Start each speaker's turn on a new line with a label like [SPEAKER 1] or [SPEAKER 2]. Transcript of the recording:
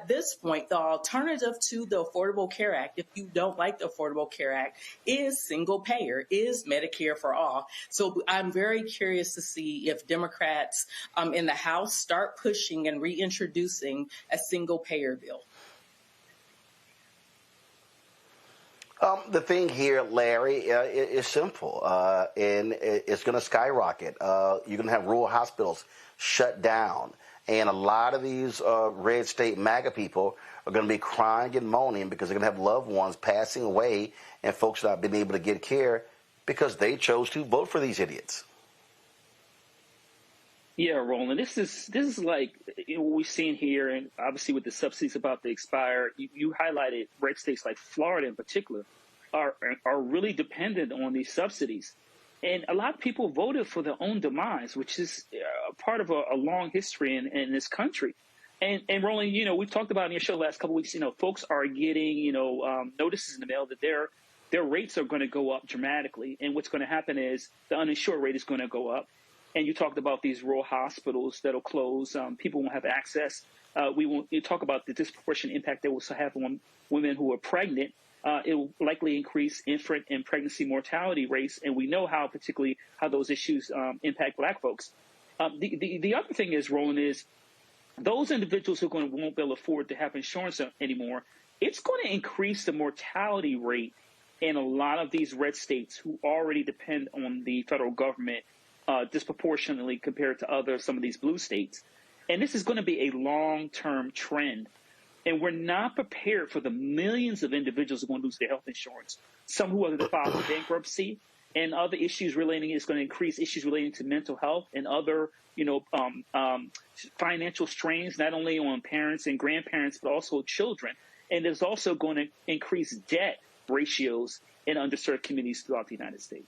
[SPEAKER 1] at this point, the alternative to the Affordable Care Act, if you don't like the Affordable Care Act, is single payer, is Medicare for all. So I'm very curious to see if Democrats in the House start pushing and reintroducing a single payer bill.
[SPEAKER 2] The thing here, Larry, is simple, and it's going to skyrocket. You're going to have rural hospitals shut down, and a lot of these red state MAGA people are going to be crying and moaning because they're going to have loved ones passing away and folks not being able to get care because they chose to vote for these idiots.
[SPEAKER 3] Yeah, Roland, this is like what we're seeing here, and obviously with the subsidies about to expire, you highlighted red states like Florida in particular are really dependent on these subsidies. And a lot of people voted for their own demise, which is part of a long history in this country. And Roland, we've talked about in your show the last couple of weeks, folks are getting, notices in the mail that their rates are going to go up dramatically. And what's going to happen is the uninsured rate is going to go up. And you talked about these rural hospitals that'll close. People won't have access. You talk about the disproportionate impact that will have on women who are pregnant. It will likely increase infant and pregnancy mortality rates. And we know particularly how those issues impact Black folks. The other thing is, Roland, is those individuals who won't be able to afford to have insurance anymore, it's going to increase the mortality rate in a lot of these red states who already depend on the federal government disproportionately compared to some of these blue states. And this is going to be a long-term trend. And we're not prepared for the millions of individuals who are going to lose their health insurance, some who are going to file for bankruptcy, and other issues it's going to increase issues relating to mental health and other, financial strains, not only on parents and grandparents, but also children. And there's also going to increase debt ratios in underserved communities throughout the United States.